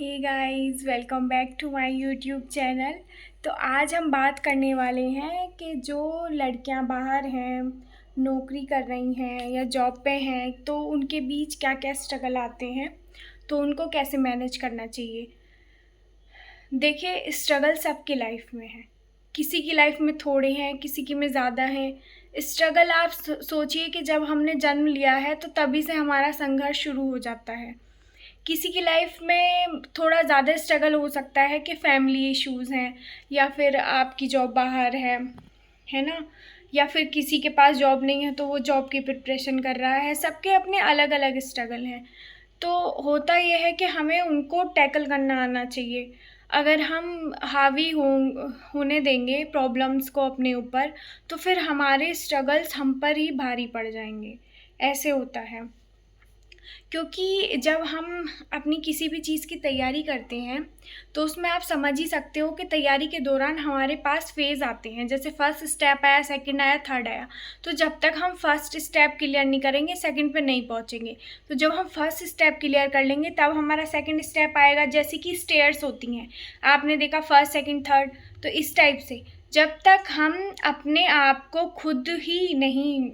Hey guys, welcome back to my YouTube channel. तो आज हम बात करने वाले हैं कि जो लड़कियां बाहर हैं, नौकरी कर रही हैं या जॉब पे हैं, तो उनके बीच क्या क्या स्ट्रगल आते हैं, तो उनको कैसे मैनेज करना चाहिए। देखिए, स्ट्रगल सबकी लाइफ में है। किसी की लाइफ में थोड़े हैं, किसी की में ज़्यादा हैं। स्ट्रगल आप सोचिए कि जब हमने जन्म लिया है तो तभी से हमारा संघर्ष शुरू हो जाता है। किसी की लाइफ में थोड़ा ज़्यादा स्ट्रगल हो सकता है कि फैमिली इश्यूज़ हैं, या फिर आपकी जॉब बाहर है ना, या फिर किसी के पास जॉब नहीं है तो वो जॉब की प्रिपरेशन कर रहा है। सबके अपने अलग अलग स्ट्रगल हैं। तो होता ये है कि हमें उनको टैकल करना आना चाहिए। अगर हम हावी होने देंगे प्रॉब्लम्स को अपने ऊपर, तो फिर हमारे स्ट्रगल्स हम पर ही भारी पड़ जाएंगे। ऐसे होता है, क्योंकि जब हम अपनी किसी भी चीज़ की तैयारी करते हैं तो उसमें आप समझ ही सकते हो कि तैयारी के दौरान हमारे पास फेज़ आते हैं। जैसे फर्स्ट स्टेप आया, सेकंड आया, थर्ड आया। तो जब तक हम फर्स्ट स्टेप क्लियर नहीं करेंगे, सेकंड पे नहीं पहुंचेंगे। तो जब हम फर्स्ट स्टेप क्लियर कर लेंगे तब हमारा सेकंड स्टेप आएगा। जैसे कि स्टेयर्स होती हैं, आपने देखा फर्स्ट सेकंड थर्ड, तो इस टाइप से जब तक हम अपने आप को खुद ही नहीं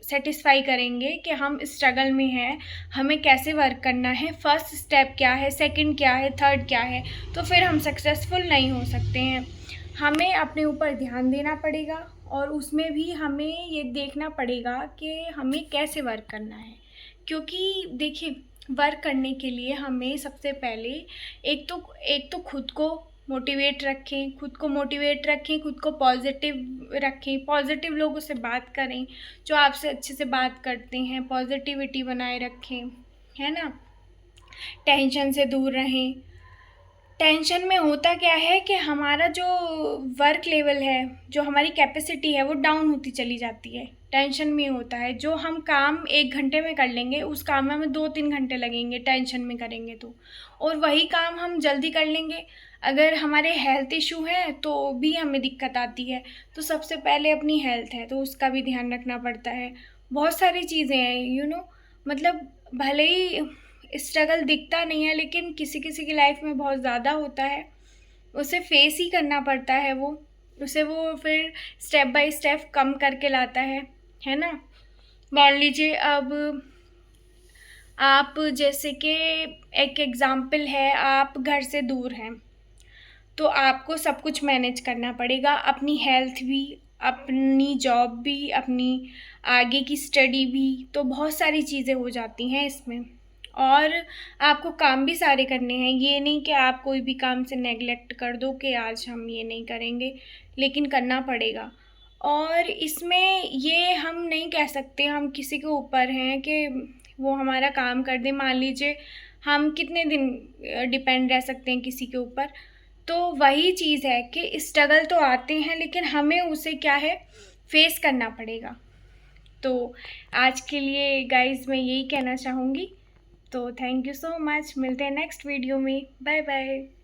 सेटिस्फाई करेंगे कि हम स्ट्रगल में हैं, हमें कैसे वर्क करना है, फर्स्ट स्टेप क्या है, सेकंड क्या है, थर्ड क्या है, तो फिर हम सक्सेसफुल नहीं हो सकते हैं। हमें अपने ऊपर ध्यान देना पड़ेगा और उसमें भी हमें ये देखना पड़ेगा कि हमें कैसे वर्क करना है। क्योंकि देखिए, वर्क करने के लिए हमें सबसे पहले एक तो खुद को मोटिवेट रखें, खुद को पॉजिटिव रखें, पॉजिटिव लोगों से बात करें, जो आपसे अच्छे से बात करते हैं, पॉजिटिविटी बनाए रखें, है ना। टेंशन से दूर रहें। टेंशन में होता क्या है कि हमारा जो वर्क लेवल है, जो हमारी कैपेसिटी है, वो डाउन होती चली जाती है। टेंशन में होता है जो हम काम 1 घंटे में कर लेंगे, उस काम में हमें 2-3 घंटे लगेंगे टेंशन में करेंगे तो। और वही काम हम जल्दी कर लेंगे। अगर हमारे हेल्थ इशू है तो भी हमें दिक्कत आती है। तो सबसे पहले अपनी हेल्थ है तो उसका भी ध्यान रखना पड़ता है। बहुत सारी चीज़ें हैं, मतलब भले ही स्ट्रगल दिखता नहीं है, लेकिन किसी किसी की लाइफ में बहुत ज़्यादा होता है। उसे फेस ही करना पड़ता है। उसे वो फिर स्टेप बाय स्टेप कम करके लाता है ना। मान लीजिए अब आप, जैसे कि एक एग्ज़ाम्पल है, आप घर से दूर हैं तो आपको सब कुछ मैनेज करना पड़ेगा, अपनी हेल्थ भी, अपनी जॉब भी, अपनी आगे की स्टडी भी। तो बहुत सारी चीज़ें हो जाती हैं इसमें, और आपको काम भी सारे करने हैं। ये नहीं कि आप कोई भी काम से नेगलेक्ट कर दो कि आज हम ये नहीं करेंगे, लेकिन करना पड़ेगा। और इसमें ये हम नहीं कह सकते हम किसी के ऊपर हैं कि वो हमारा काम कर दे। मान लीजिए हम कितने दिन डिपेंड रह सकते हैं किसी के ऊपर। तो वही चीज़ है कि स्ट्रगल तो आते हैं, लेकिन हमें उसे क्या है, फेस करना पड़ेगा। तो आज के लिए गाइज़ मैं यही कहना चाहूँगी। तो थैंक यू सो मच, मिलते हैं नेक्स्ट वीडियो में। Bye bye.